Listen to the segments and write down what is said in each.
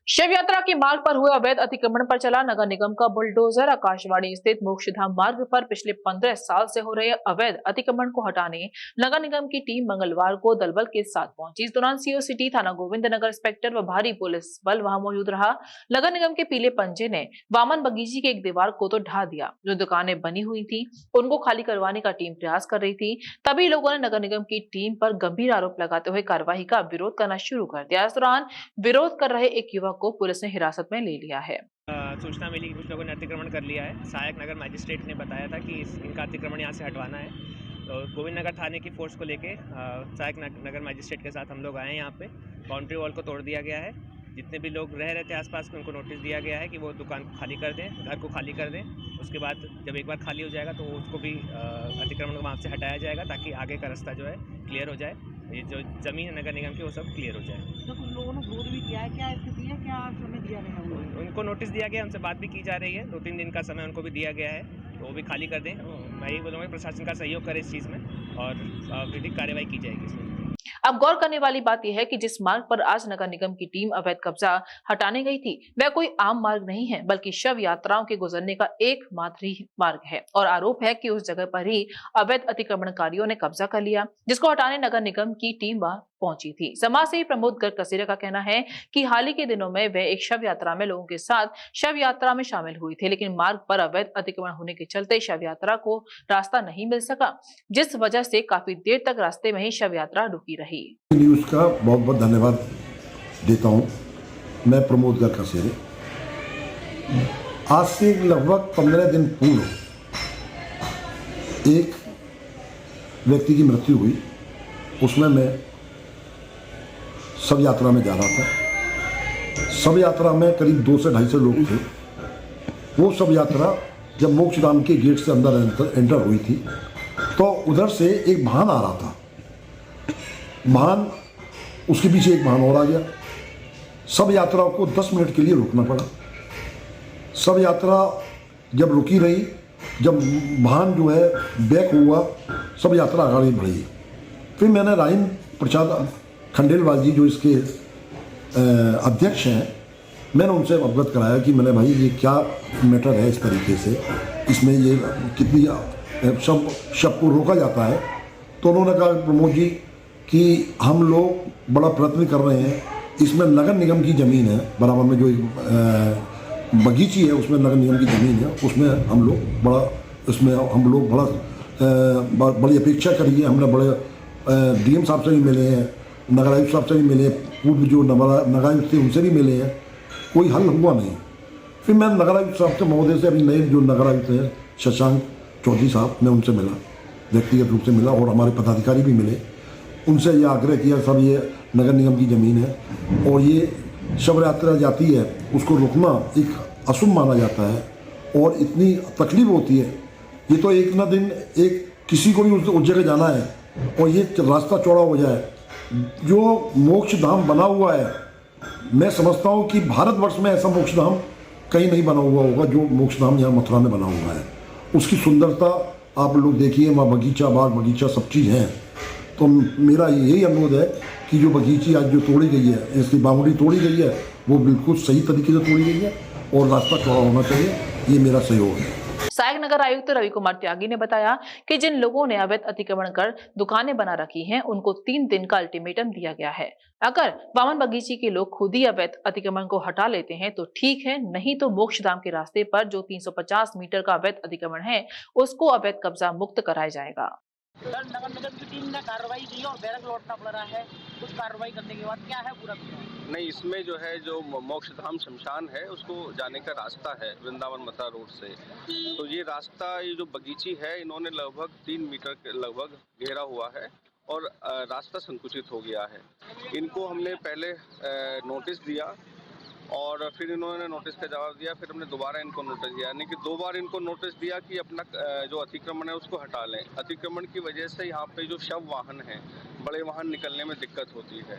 शिव यात्रा के मार्ग पर हुए अवैध अतिक्रमण पर चला नगर निगम का बुलडोजर। आकाशवाणी स्थित मोक्षधाम मार्ग पर पिछले 15 साल से हो रहे अवैध अतिक्रमण को हटाने नगर निगम की टीम मंगलवार को दलबल के साथ पहुंची। इस दौरान सीओ सिटी थाना गोविंद नगर इंस्पेक्टर व भारी पुलिस बल वहां मौजूद रहा। नगर निगम के पीले पंजे ने वामन बगीची के एक दीवार को तो ढा दिया। जो दुकानें बनी हुई थी उनको खाली करवाने का टीम प्रयास कर रही थी। तभी लोगों ने नगर निगम की टीम पर गंभीर आरोप लगाते हुए कार्रवाई का विरोध करना शुरू कर दिया। इस दौरान विरोध कर रहे एक युवक को पुलिस ने हिरासत में ले लिया है। सूचना मिली कि कुछ लोगों ने अतिक्रमण कर लिया है। सहायक नगर मजिस्ट्रेट ने बताया था कि इनका अतिक्रमण यहाँ से हटवाना है। तो गोविंद नगर थाने की फोर्स को लेके सहायक नगर मजिस्ट्रेट के साथ हम लोग आए हैं। यहाँ पे बाउंड्री वॉल को तोड़ दिया गया है। जितने भी लोग रह रहे थे आसपास में उनको नोटिस दिया गया है कि वो दुकान को खाली कर दें, घर को खाली कर दें। उसके बाद जब एक बार खाली हो जाएगा तो उसको भी अतिक्रमण वहाँ से हटाया जाएगा ताकि आगे का रास्ता जो है क्लियर हो जाए। ये जो ज़मीन है नगर निगम की वो सब क्लियर हो जाए। तो कुछ लोगों ने विरोध भी किया है, क्या स्थिति है, क्या समय दिया गया है? उनको नोटिस दिया गया, उनसे बात भी की जा रही है। 2-3 दिन का समय उनको भी दिया गया है, तो वो भी खाली कर दें। मैं यही बोलूँगा प्रशासन का सहयोग करे इस चीज़ में और विधिक कार्रवाई की जाएगी इसमें। अब गौर करने वाली बात यह है कि जिस मार्ग पर आज नगर निगम की टीम अवैध कब्जा हटाने गई थी वह कोई आम मार्ग नहीं है बल्कि शव यात्राओं के गुजरने का एकमात्र ही मार्ग है। और आरोप है कि उस जगह पर ही अवैध अतिक्रमणकारियों ने कब्जा कर लिया, जिसको हटाने नगर निगम की टीम वहां पहुंची थी। समाज सेवी प्रमोद गर्ग कसेरे का कहना है कि हाल ही के दिनों में वे एक शव यात्रा में लोगों के साथ शव यात्रा में शामिल हुई थे, लेकिन मार्ग पर अवैध अतिक्रमण होने के चलते शव यात्रा को रास्ता नहीं मिल सका, जिस वजह से काफी देर तक रास्ते में ही शव यात्रा रुकी रही। न्यूज़ का बहुत बहुत धन्यवाद देता हूं। मैं प्रमोद गर्ग कसेरे। आज से लगभग 15 दिन पूर्व एक व्यक्ति की मृत्यु हुई। उसमें मैं शव यात्रा में जा रहा था। शव यात्रा में करीब 200 से 250 लोग थे। वो शव यात्रा जब मोक्षधाम के गेट से अंदर एंटर हुई थी तो उधर से एक वाहन आ रहा था। वाहन, उसके पीछे एक वाहन और आ गया। शव यात्रा को 10 मिनट के लिए रुकना पड़ा। शव यात्रा जब रुकी रही, जब वाहन जो है बैक हुआ, शव यात्रा आगे बढ़ी। फिर मैंने राइन प्रसाद खंडेलवाल जी जो इसके अध्यक्ष हैं, मैंने उनसे अवगत कराया कि मैंने भाई ये क्या मैटर है, इस तरीके से इसमें ये कितनी शव को रोका जाता है। तो उन्होंने कहा प्रमोद जी कि हम लोग बड़ा प्रयत्न कर रहे हैं, इसमें नगर निगम की ज़मीन है, बराबर में जो बगीची है उसमें नगर निगम की ज़मीन है, उसमें हम लोग बड़ी अपेक्षा करी है। हमने बड़े डीएम साहब से भी मिले हैं, नगर आयुक्त साहब से भी मिले, पूर्व जो नगर आयुक्त थे उनसे भी मिले हैं, कोई हल हुआ नहीं। फिर मैं नगर आयुक्त साहब से महोदय से, अभी नए जो नगर आयुक्त हैं शशांक चौधरी साहब, मैं उनसे मिला, व्यक्तिगत रूप से मिला, और हमारे पदाधिकारी भी मिले। उनसे ये आग्रह किया सब ये नगर निगम की ज़मीन है और ये शव यात्रा जाती है, उसको रुकना एक अशुभ माना जाता है और इतनी तकलीफ होती है। ये तो एक ना दिन एक किसी को भी उस जगह जाना है और ये रास्ता चौड़ा हो जाए। जो मोक्ष धाम बना हुआ है, मैं समझता हूँ कि भारतवर्ष में ऐसा मोक्ष धाम कहीं नहीं बना हुआ होगा जो मोक्ष धाम यहाँ मथुरा में बना हुआ है। उसकी सुंदरता आप लोग देखिए, वहाँ बगीचा, बाग बगीचा सब चीज़ हैं। तो मेरा यही अनुरोध है कि जो बगीची आज जो तोड़ी गई है, इसकी बाउंड्री तोड़ी गई है, वो बिल्कुल सही तरीके से तोड़ी गई है और रास्ता चौड़ा होना चाहिए। ये मेरा सहयोग है। सहायक नगर आयुक्त रवि कुमार त्यागी ने बताया कि जिन लोगों ने अवैध अतिक्रमण कर दुकानें बना रखी हैं, उनको 3 दिन का अल्टीमेटम दिया गया है। अगर वामन बगीची के लोग खुद ही अवैध अतिक्रमण को हटा लेते हैं तो ठीक है, नहीं तो मोक्षधाम के रास्ते पर जो 350 मीटर का अवैध अतिक्रमण है उसको अवैध कब्जा मुक्त कराया जाएगा। नगर निगम की टीम ने कार्रवाई की और बैरक लौटना पड़ रहा है। कुछ कार्रवाई करने के बाद क्या है पूरा? नहीं, इसमें जो है जो मोक्षधाम शमशान है उसको जाने का रास्ता है वृंदावन मथुरा रोड से। तो ये रास्ता, ये जो बगीची है, इन्होंने लगभग 3 मीटर के लगभग घेरा हुआ है और रास्ता संकुचित हो गया है। इनको हमने पहले नोटिस दिया और फिर इन्होंने नोटिस का जवाब दिया। फिर हमने दोबारा इनको नोटिस दिया, यानी कि 2 बार इनको नोटिस दिया कि अपना जो अतिक्रमण है उसको हटा लें। अतिक्रमण की वजह से यहाँ पे जो शव वाहन हैं, बड़े वाहन निकलने में दिक्कत होती है।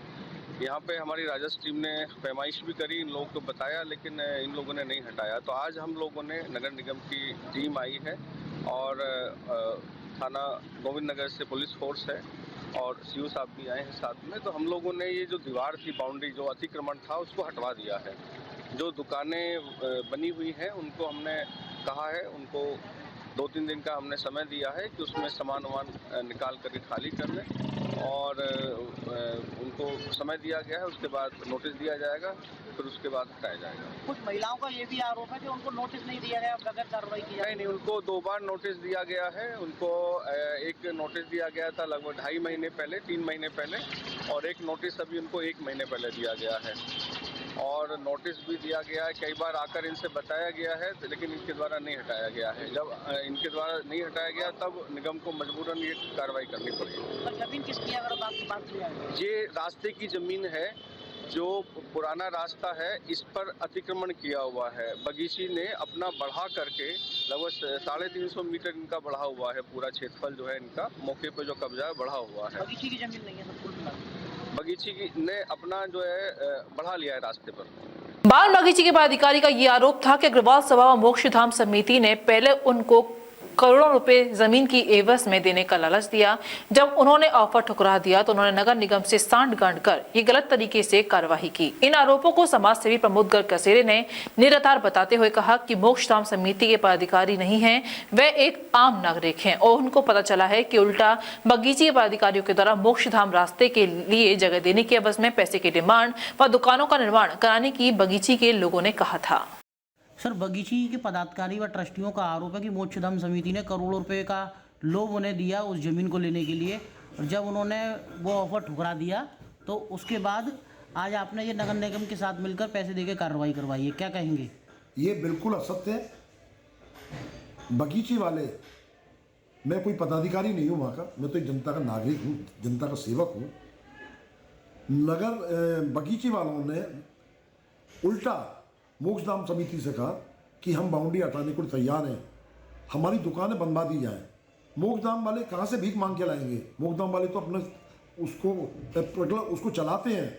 यहाँ पे हमारी राजस्व टीम ने पैमाइश भी करी, इन लोगों को बताया, लेकिन इन लोगों ने नहीं हटाया। तो आज हम लोगों ने नगर निगम की टीम आई है और थाना गोविंद नगर से पुलिस फोर्स है और सीओ साहब भी आए हैं साथ में। तो हम लोगों ने ये जो दीवार थी, बाउंड्री जो अतिक्रमण था, उसको हटवा दिया है। जो दुकानें बनी हुई हैं उनको हमने कहा है, उनको 2-3 दिन का हमने समय दिया है कि उसमें सामान निकाल करके खाली कर लें, और उनको समय दिया गया है। उसके बाद नोटिस दिया जाएगा, फिर उसके बाद हटाया जाएगा। कुछ महिलाओं का ये भी आरोप है कि उनको नोटिस नहीं दिया गया, बगैर कार्रवाई की जाए। नहीं, उनको 2 बार नोटिस दिया गया है। उनको एक नोटिस दिया गया था लगभग 2.5 महीने पहले, 3 महीने पहले, और एक नोटिस अभी उनको 1 महीने पहले दिया गया है। और नोटिस भी दिया गया है, कई बार आकर इनसे बताया गया है, लेकिन इनके द्वारा नहीं हटाया गया है। जब इनके द्वारा नहीं हटाया गया तब निगम को मजबूरन ये कार्रवाई करनी पड़ी। तो जमीन किसकी है, अगर आपकी बात की जाए? ये रास्ते की जमीन है, जो पुराना रास्ता है, इस पर अतिक्रमण किया हुआ है। बगीची ने अपना बढ़ा करके लगभग 350 मीटर इनका बढ़ा हुआ है। पूरा क्षेत्रफल जो है इनका, मौके पे जो कब्जा है, बढ़ा हुआ है। बगीची की जमीन नहीं है सब कुल मिला के। बगीची ने अपना जो है बढ़ा लिया है रास्ते पर। बाल बगीचे के पदाधिकारी का ये आरोप था कि अग्रवाल सभा व मोक्षधाम समिति ने पहले उनको करोड़ों रुपए जमीन की एवज में देने का लालच दिया। जब उन्होंने ऑफर ठुकरा दिया तो उन्होंने नगर निगम से सांठ-गांठ कर ये गलत तरीके से कार्यवाही की। इन आरोपों को समाज सेवी प्रमोद गर्ग कसेरे ने निराधार बताते हुए कहा कि मोक्षधाम समिति के पदाधिकारी नहीं हैं, वे एक आम नागरिक हैं और उनको पता चला है कि उल्टा बगीचे के पदाधिकारियों के द्वारा मोक्षधाम रास्ते के लिए जगह देने की एवज में पैसे की डिमांड व दुकानों का निर्माण कराने की बगीचे के लोगों ने कहा था। सर, बगीची के पदाधिकारी व ट्रस्टियों का आरोप है कि मोक्षधाम समिति ने करोड़ों रुपए का लोभ उन्हें दिया उस जमीन को लेने के लिए, और जब उन्होंने वो ऑफर ठुकरा दिया तो उसके बाद आज आपने ये नगर निगम के साथ मिलकर पैसे देके कार्रवाई करवाई है, क्या कहेंगे? ये बिल्कुल असत्य है। बगीचे वाले, मैं कोई पदाधिकारी नहीं हूँ वहाँ का, मैं तो एक जनता का नागरिक हूँ, जनता का सेवक हूँ। बगीचे वालों ने उल्टा मोक्षधाम समिति से कहा कि हम बाउंड्री हटाने को तैयार हैं, हमारी दुकानें बनवा दी जाएं। मोक्षधाम वाले कहाँ से भीख मांग के लाएंगे? मोक्षधाम वाले तो अपने उसको चलाते हैं।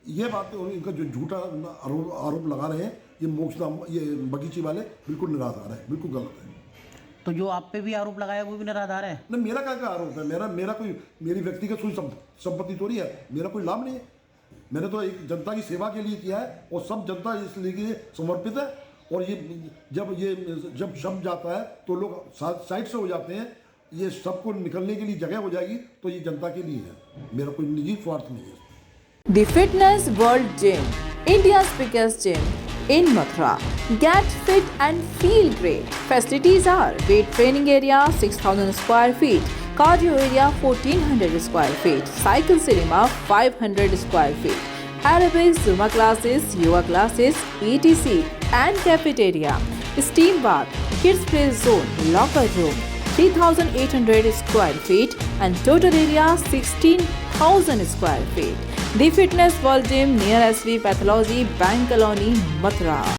ये बात इनका जो झूठा आरोप लगा रहे हैं, ये बगीचे वाले बिल्कुल निराधार है, बिल्कुल गलत है। तो जो आप पे भी आरोप लगाया वो भी निराधार है? नहीं, मेरा क्या आरोप है? मेरा कोई, मेरी व्यक्तिगत कोई संपत्ति थोड़ी है, मेरा कोई लाभ नहीं है। मैंने तो एक जनता की सेवा के लिए किया है और सब जनता इसलिए समर्पित है। और जब शब्द जाता है तो लोग साइड से हो जाते हैं। ये सबको निकलने के लिए जगह हो जाएगी तो ये जनता के लिए है, मेरा कोई निजी स्वार्थ नहीं है। The Fitness World Gym, India's biggest gym in Mathura. Get fit and feel great. Facilities are weight training area 6,000 square feet, cardio area 1,400 square feet, cycle cinema 500 square feet, aerobics, Zumba classes, yoga classes, etc. and cafeteria, steam bath, kids play zone, locker room 3,800 square feet and total area 16,000 square feet. The Fitness World Gym near SV Pathology Bank Colony, Mathura.